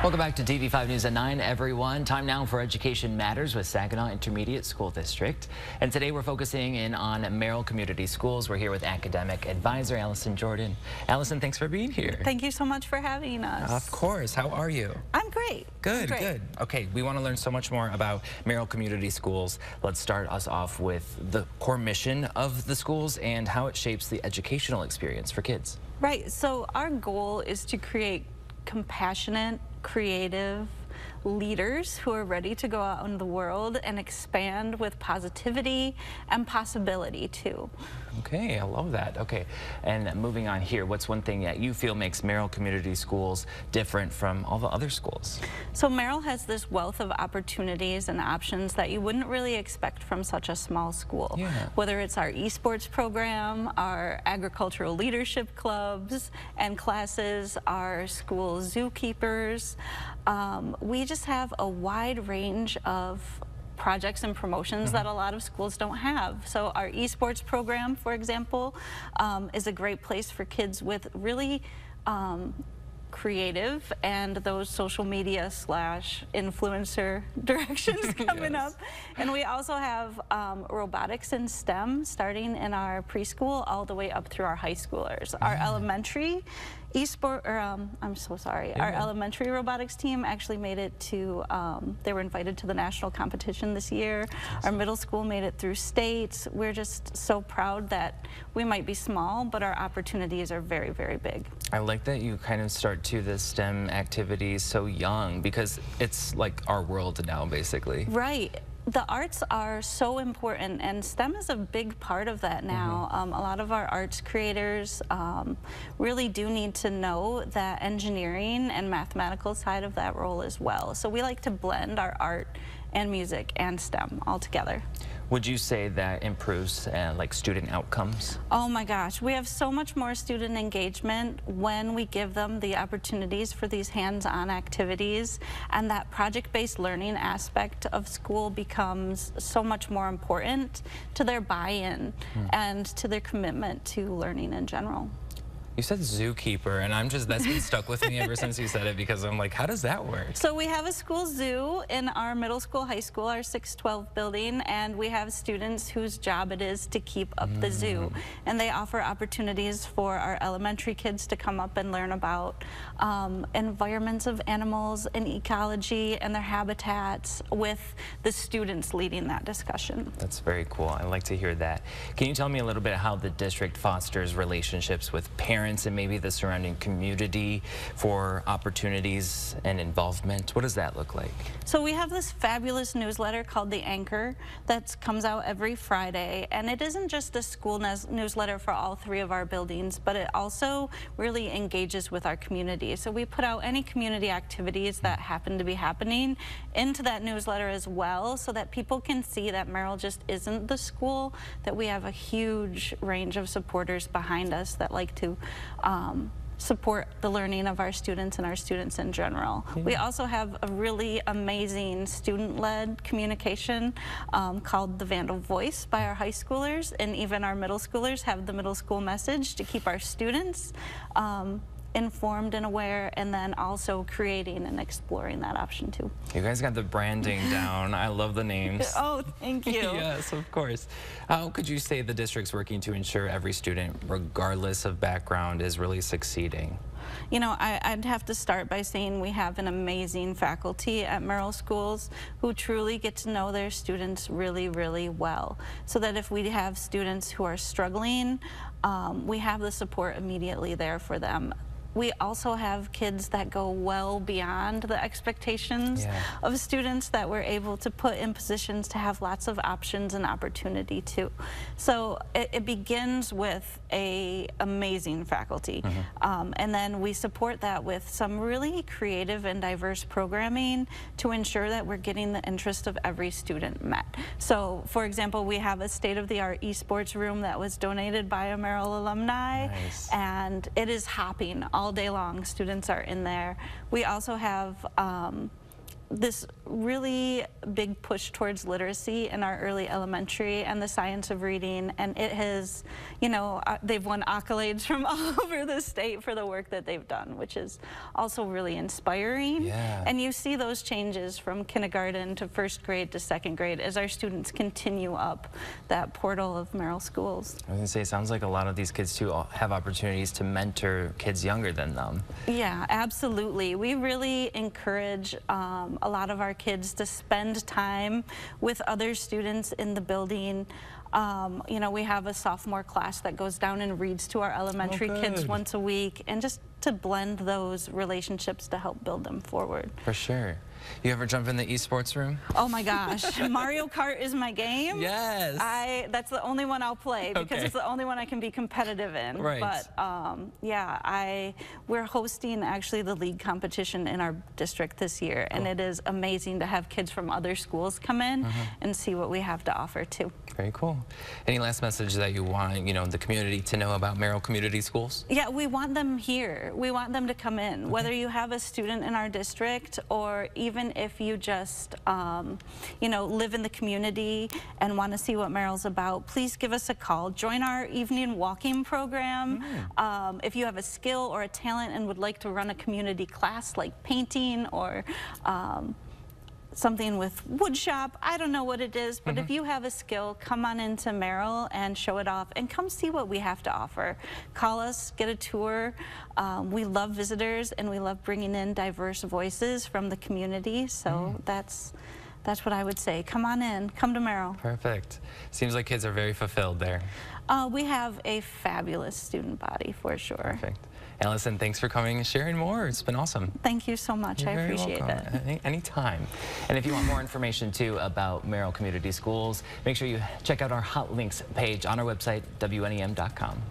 Welcome back to TV5 News at 9, everyone. Time now for Education Matters with Saginaw Intermediate School District. And today we're focusing in on Merrill Community Schools. We're here with Academic Advisor Allison Jordan. Allison, thanks for being here. Thank you so much for having us. Of course. How are you? I'm great. Good, good. Okay, we want to learn so much more about Merrill Community Schools. Let's start us off with the core mission of the schools and how it shapes the educational experience for kids. Right. So our goal is to create compassionate, creative leaders who are ready to go out in the world and expand with positivity and possibility too. Okay, I love that. Okay, and moving on here, what's one thing that you feel makes Merrill Community Schools different from all the other schools? So Merrill has this wealth of opportunities and options that you wouldn't really expect from such a small school. Yeah. Whether it's our esports program, our agricultural leadership clubs and classes, our school zookeepers, we just have a wide range of projects and promotions that a lot of schools don't have. So our esports program, for example, is a great place for kids with really creative and those social media / influencer directions coming up. And we also have robotics and STEM starting in our preschool all the way up through our high schoolers. Our elementary our elementary robotics team actually made it to, they were invited to the national competition this year. Our middle school made it through states. We're just so proud that we might be small, but our opportunities are very, very big. I like that you kind of start to the STEM activities so young because it's like our world now, basically. Right. The arts are so important, and STEM is a big part of that now. A lot of our arts creators really do need to know that engineering and mathematical side of that role as well. So we like to blend our art and music and STEM all together. Would you say that improves like student outcomes? Oh my gosh, we have so much more student engagement when we give them the opportunities for these hands-on activities, and that project-based learning aspect of school becomes so much more important to their buy-in and to their commitment to learning in general. You said zookeeper, and that's been stuck with me ever since you said it because I'm like, how does that work? So we have a school zoo in our middle school, high school, our 612 building, and we have students whose job it is to keep up the zoo. And they offer opportunities for our elementary kids to come up and learn about environments of animals and ecology and their habitats with the students leading that discussion. That's very cool. I like to hear that. Can you tell me a little bit how the district fosters relationships with parents and maybe the surrounding community for opportunities and involvement? What does that look like? So we have this fabulous newsletter called The Anchor that comes out every Friday, and it isn't just a school newsletter for all 3 of our buildings, but it also really engages with our community. So we put out any community activities that happen to be happening into that newsletter as well, so that people can see that Merrill just isn't the school, that we have a huge range of supporters behind us that like to support the learning of our students and our students in general. We also have a really amazing student-led communication called the Vandal Voice by our high schoolers, and even our middle schoolers have the middle school message to keep our students informed and aware, and then also creating and exploring that option too. You guys got the branding down. I love the names. Oh, thank you. Yes, of course. How could you say the district's working to ensure every student, regardless of background, is really succeeding? You know, I'd have to start by saying we have an amazing faculty at Merrill schools who truly get to know their students really, really well. So that if we have students who are struggling, we have the support immediately there for them. We also have kids that go well beyond the expectations of students that we're able to put in positions to have lots of options and opportunity too. So it begins with an amazing faculty. And then we support that with some really creative and diverse programming to ensure that we're getting the interest of every student met. So for example, we have a state-of-the-art esports room that was donated by a Merrill alumni. And it is hopping all day long. Students are in there. We also have this really big push towards literacy in our early elementary and the science of reading, and it has, you know, they've won accolades from all over the state for the work that they've done, which is also really inspiring. Yeah. And you see those changes from kindergarten to first grade to second grade as our students continue up that portal of Merrill schools. I was gonna say, it sounds like a lot of these kids too have opportunities to mentor kids younger than them. Yeah, absolutely. We really encourage a lot of our kids to spend time with other students in the building. You know, we have a sophomore class that goes down and reads to our elementary kids once a week, and just to blend those relationships to help build them forward. For sure. You ever jump in the esports room? Oh my gosh, Mario Kart is my game. Yes. That's the only one I'll play because it's the only one I can be competitive in. Right. But yeah, we're hosting actually the league competition in our district this year, and it is amazing to have kids from other schools come in and see what we have to offer too. Very cool. Any last message that you want, you know, the community to know about Merrill Community Schools? Yeah, we want them here. We want them to come in, whether you have a student in our district or even if you just, you know, live in the community and want to see what Merrill's about, please give us a call. Join our evening walking program. If you have a skill or a talent and would like to run a community class like painting or something with wood shop, I don't know what it is, but if you have a skill, come on into Merrill and show it off and come see what we have to offer. Call us, get a tour. We love visitors and we love bringing in diverse voices from the community, so that's what I would say. Come on in, come to Merrill. Perfect. Seems like kids are very fulfilled there. We have a fabulous student body for sure. Perfect. Allison, thanks for coming and sharing more. It's been awesome. Thank you so much. You're I appreciate it. Anytime. And if you want more information too about Merrill Community Schools, make sure you check out our hot links page on our website, WNEM.com.